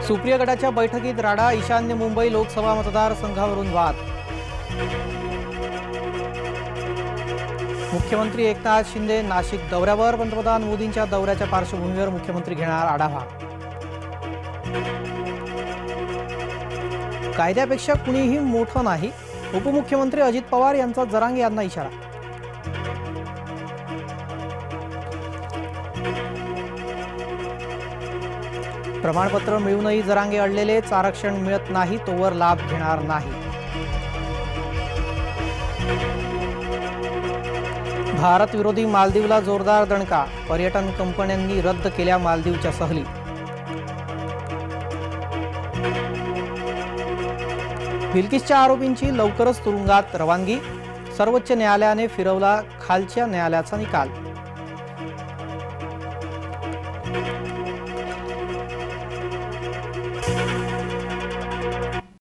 सुप्रिया गटाच्या बैठकीत राडा, ईशान्य मुंबई लोकसभा मतदारसंघावरून वाद। मुख्यमंत्री एकनाथ शिंदे नाशिक दौऱ्यावर, पंतप्रधान मोदींच्या दौऱ्याच्या पार्श्वभूमीवर मुख्यमंत्री घेणार आढावा। कायद्यापेक्षा कुणीही मोठं नाही, उपमुख्यमंत्री अजित पवार यांचा जरांगे यांना इशारा। प्रमाणपत्र मिळूनही जरांगे अडलेलेच, आरक्षण मिळत नाही तोवर लाभ घेणार नाही। भारत विरोधी मालदीवला जोरदार दणका, पर्यटन कंपन्यांनी रद्द केल्या मालदीवच्या सहली। बिल्किसच्या आरोपींची लवकरच तुरुंगात रवानगी, सर्वोच्च न्यायालयाने फिरवला खालच्या न्यायालयाचा निकाल।